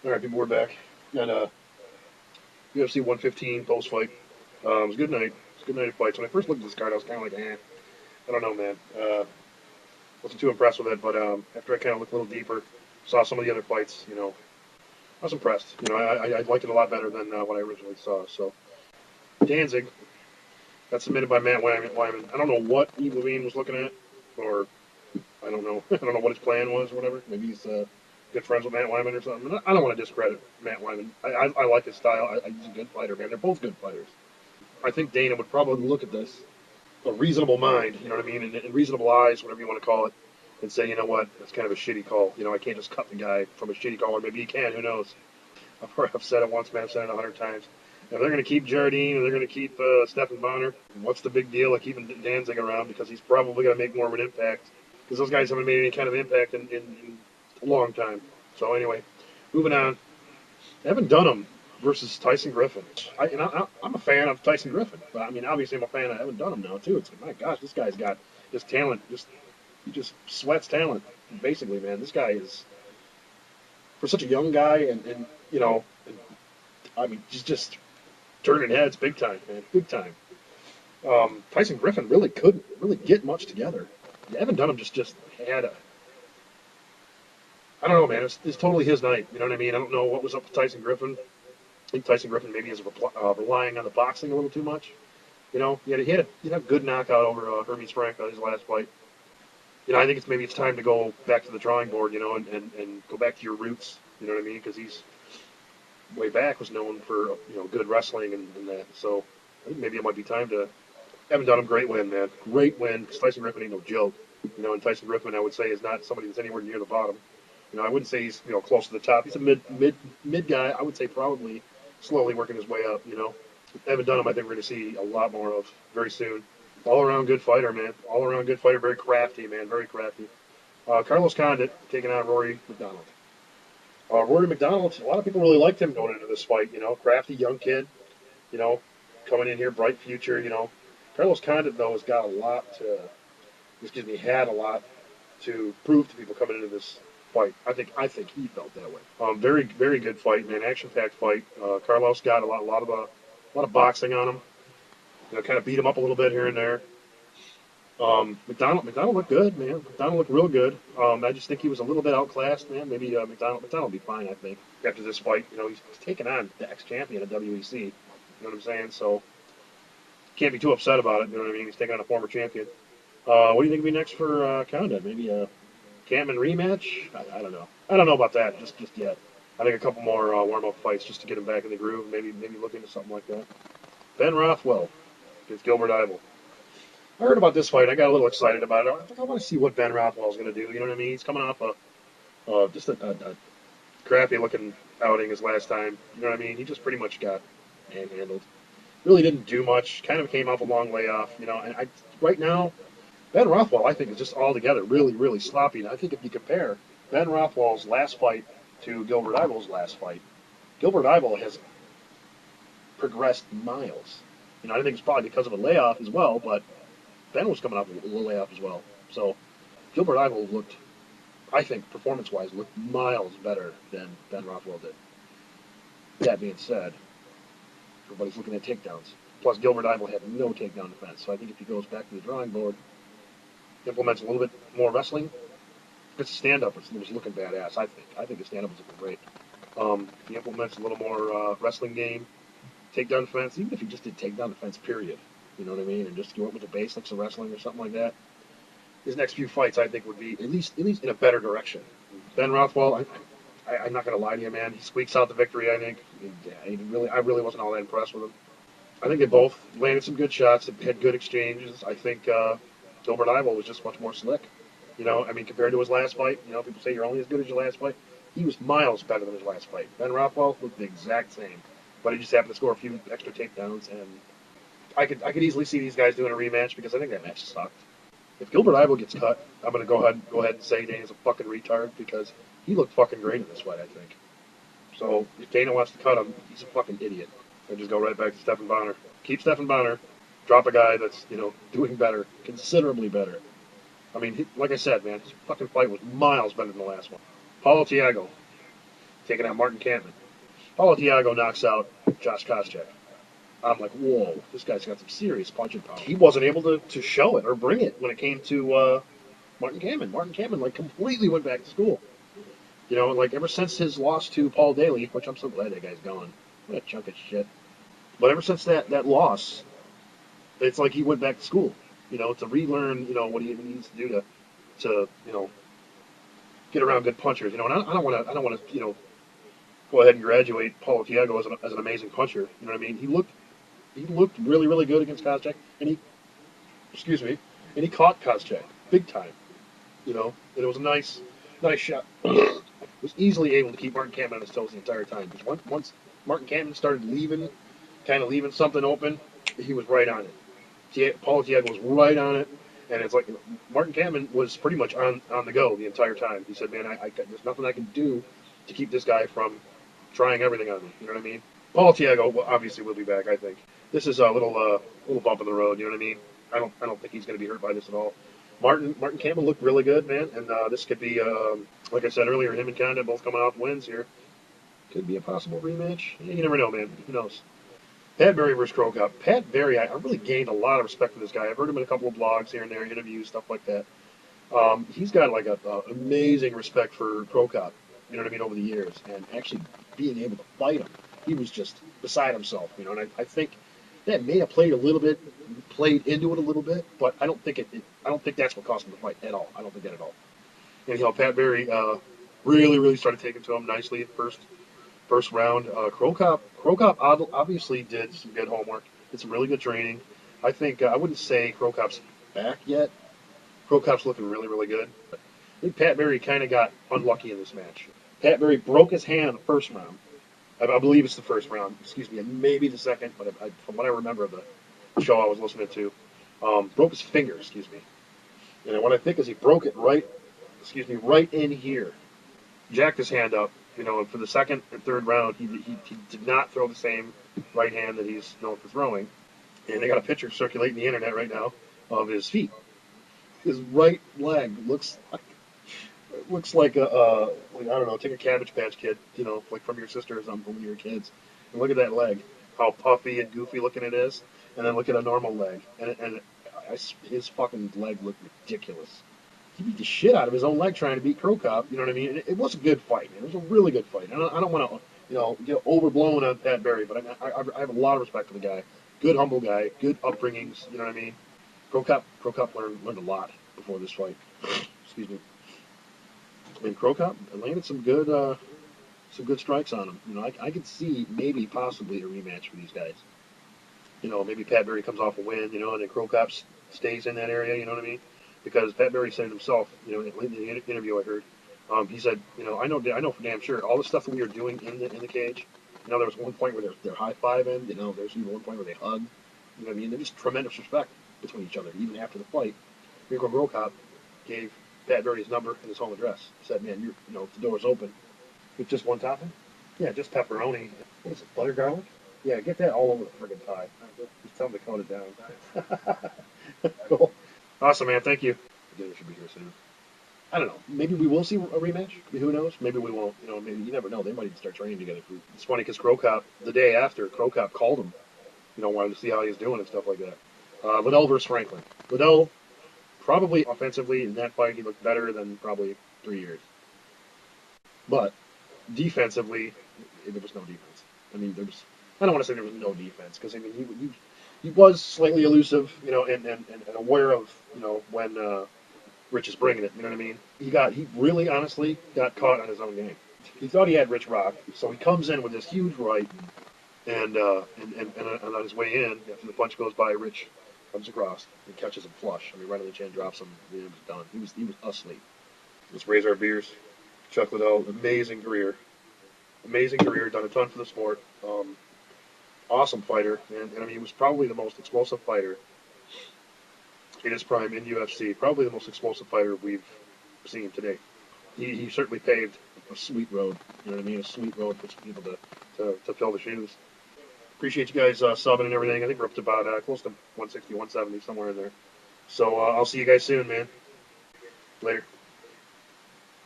All right, people, we're back. Got UFC 115 post fight. It was a good night. It was a good night of fights. When I first looked at this card, I was kind of like, I don't know, man. Wasn't too impressed with it. But after I kind of looked a little deeper, saw some of the other fights, I was impressed. I liked it a lot better than what I originally saw. So Danzig got submitted by Matt Wyman. I don't know what Evil was looking at, or I don't know. I don't know what his plan was or whatever. Maybe he's good friends with Matt Wyman or something. I don't want to discredit Matt Wyman. I like his style. He's a good fighter, man. They're both good fighters. I think Dana would probably look at this, a reasonable mind, you know what I mean, and reasonable eyes, whatever you want to call it, and say, you know what, that's kind of a shitty call. I can't just cut the guy from a shitty call, or maybe he can. Who knows? I've said it once, man. I've said it 100 times. If they're going to keep Jardine or they're going to keep Stephan Bonner, what's the big deal of keeping Danzig around? Because he's probably going to make more of an impact. Because those guys haven't made any kind of impact in a long time. So anyway, moving on. Evan Dunham versus Tyson Griffin. I'm a fan of Tyson Griffin, but I mean, obviously, I'm a fan of Evan Dunham now too. It's like, my gosh, this guy's got just talent. He just sweats talent. Basically, man, this guy is for such a young guy, and I mean, he's just turning heads big time, man, big time. Tyson Griffin really couldn't really get much together. Evan Dunham just had a. I don't know, man. It's totally his night. You know what I mean? I don't know what was up with Tyson Griffin. I think Tyson Griffin maybe is relying on the boxing a little too much. He had a good knockout over Hermes Frank on his last fight. I think it's time to go back to the drawing board, and go back to your roots. You know what I mean? Because he's way back was known for good wrestling and that. So I think maybe it might be time to. Haven't done him. Great win, man. Great win. Because Tyson Griffin ain't no joke. And Tyson Griffin, I would say, is not somebody that's anywhere near the bottom. I wouldn't say he's close to the top. He's a mid guy. I would say probably slowly working his way up. Evan Dunham, I think we're going to see a lot more of very soon. All around good fighter, man. All around good fighter. Very crafty, man. Very crafty. Carlos Condit taking on Rory McDonald. Rory McDonald, a lot of people really liked him going into this fight. Crafty young kid. You know, coming in here, bright future. Carlos Condit though has got a lot to. Excuse me, had a lot to prove to people coming into this fight. I think he felt that way. Very very good fight, man. Action packed fight. Carlos got a lot of boxing on him. Kind of beat him up a little bit here and there. McDonald looked good, man. McDonald looked real good. I just think he was a little bit outclassed, man. Maybe McDonald will be fine, I think, after this fight. He's taking on the ex-champion of WEC. You know what I'm saying? So can't be too upset about it. You know what I mean? He's taking on a former champion. What do you think will be next for Condit? Maybe a Campman rematch? I don't know. I don't know about that just yet. I think a couple more warm-up fights just to get him back in the groove. Maybe look into something like that. Ben Rothwell against Gilbert Yvel. I heard about this fight. I got a little excited about it. I think I want to see what Ben Rothwell's going to do. You know what I mean? He's coming off just a crappy looking outing his last time. You know what I mean? He just pretty much got manhandled. Really didn't do much. Kind of came off a long layoff. And right now, Ben Rothwell, I think, is just altogether really, really sloppy. And I think if you compare Ben Rothwell's last fight to Gilbert Yvel's last fight, Gilbert Yvel has progressed miles. I think it's probably because of a layoff as well, but Ben was coming off a little layoff as well. So Gilbert Yvel looked, I think, performance-wise, looked miles better than Ben Rothwell did. That being said, everybody's looking at takedowns. Plus, Gilbert Yvel had no takedown defense. So I think if he goes back to the drawing board, implements a little bit more wrestling, it's a stand-up. It's looking badass, I think. I think his stand-up is looking great. If he implements a little more wrestling game, takedown defense, even if he just did takedown defense, period. You know what I mean? And just go up with the basics of wrestling or something like that. His next few fights, I think, would be at least in a better direction. Ben Rothwell, I'm not going to lie to you, man. He squeaks out the victory, I think. I really wasn't all that impressed with him. I think they both landed some good shots, had good exchanges. I think Gilbert Yvel was just much more slick. Compared to his last fight, people say you're only as good as your last fight. He was miles better than his last fight. Ben Rothwell looked the exact same, but he just happened to score a few extra takedowns, and I could easily see these guys doing a rematch because I think that match sucked. If Gilbert Yvel gets cut, I'm gonna go ahead and say Dana's a fucking retard because he looked fucking great in this fight, I think. So if Dana wants to cut him, he's a fucking idiot. And just go right back to Stephan Bonner. Keep Stephan Bonner. Drop a guy that's doing better, considerably better. Like I said, man, his fucking fight was miles better than the last one. Paulo Thiago. taking out Martin Kampman. Paulo Thiago knocks out Josh Koscheck. I'm like, whoa, this guy's got some serious punching power. He wasn't able to show it or bring it when it came to Martin Kampman. Martin Kampman like completely went back to school. You know, like ever since his loss to Paul Daly, which I'm so glad that guy's gone. What a chunk of shit. But ever since that loss, it's like he went back to school. You know, to relearn, you know, what he needs to do to you know, get around good punchers. You know, and I don't want to, you know, go ahead and graduate Paulo Thiago as an amazing puncher. You know what I mean? He looked really, really good against Koscheck, and excuse me, and he caught Koscheck big time. You know, and it was a nice shot. Was easily able to keep Martin Kampman on his toes the entire time. Because once Martin Kampman started kind of leaving something open, he was right on it. Paulo Thiago was right on it, and it's like Martin Kampman was pretty much on the go the entire time. He said, "Man, there's nothing I can do to keep this guy from trying everything on me." You know what I mean? Paulo Thiago obviously will be back. I think this is a little bump in the road. You know what I mean? I don't think he's going to be hurt by this at all. Martin Campbell looked really good, man, and this could be, like I said earlier, him and Condit both coming off wins here. Could be a possible rematch. Yeah, you never know, man. Who knows? Pat Barry versus Crow Cop. Pat Barry, I really gained a lot of respect for this guy. I've heard him in a couple of blogs here and there, interviews, stuff like that. He's got like a amazing respect for Crow Cop, you know what I mean, over the years, and actually being able to fight him, he was just beside himself, you know. And I think that may have played into it a little bit, but I don't think I don't think that's what cost him the fight at all. I don't think that at all. And you know, Pat Barry really started taking to him nicely first round. Crow Cop obviously did some good homework, did some really good training. I think I wouldn't say Crow Cop's back yet. Crow Cop's looking really good. I think Pat Barry kind of got unlucky in this match. Pat Barry broke his hand in the first round. I believe it's the first round. Excuse me, maybe the second, but from what I remember of the show I was listening to, broke his finger. Excuse me. And what I think is he broke it right in here. Jacked his hand up. You know, and for the second and third round, he did not throw the same right hand that he's known for throwing. And they got a picture circulating the internet right now of his feet. His right leg looks like like, I don't know, take a Cabbage Patch Kid, you know, like from your sister or something when you were kids, and look at that leg, how puffy and goofy looking it is, and then look at a normal leg, and his fucking leg looked ridiculous. He beat the shit out of his own leg trying to beat Crow Cop, you know what I mean? It was a good fight, man. It was a really good fight. I don't want to, you know, get overblown on Pat Barry, but I have a lot of respect for the guy. Good, humble guy, good upbringings, you know what I mean? Crow Cop learned a lot before this fight. Excuse me. And Crow Cop landed some good strikes on him. You know, I could see maybe possibly a rematch for these guys. You know, maybe Pat Barry comes off a win, you know, and then Crow Cop stays in that area. You know what I mean? Because Pat Barry said himself, you know, in the interview I heard, he said, you know, I know for damn sure all the stuff that we were doing in the cage. You know, there was one point where they're high fiving. You know, there's even one point where they hug. You know what I mean? There's just tremendous respect between each other, even after the fight. Rico Crow Cop gave Pat Barry's number and his home address. Said, man, you know, if the door's open, with just one topping? Yeah, just pepperoni. What is it, butter garlic? Yeah, get that all over the friggin' pie. Just tell them to tone it down. Cool. Awesome, man. Thank you. Dinner should be here soon. I don't know. Maybe we will see a rematch. Who knows? Maybe we won't. You know, maybe you never know. They might even start training together. It's funny because Crow Cop, the day after, Crow Cop called him. You know, wanted to see how he was doing and stuff like that. Liddell versus Franklin. Liddell, probably offensively in that fight, he looked better than probably 3 years. But defensively, there was no defense. I mean, I don't want to say there was no defense because I mean he was slightly elusive, you know, and aware of, you know, when Rich is bringing it. You know what I mean? He really honestly got caught on his own game. He thought he had Rich rocked, so he comes in with this huge right, and on his way in, after the punch goes by, Rich comes across and catches him flush. I mean, right on the chin, drops him. He was done. He was asleep. Let's raise our beers. Chuck Liddell, amazing career, done a ton for the sport. Awesome fighter, and I mean, he was probably the most explosive fighter in his prime in UFC. Probably the most explosive fighter we've seen today. He certainly paved a sweet road. You know what I mean? A sweet road for some people to fill the shoes. Appreciate you guys subbing and everything. I think we're up to about close to 160, 170, somewhere in there. So I'll see you guys soon, man. Later.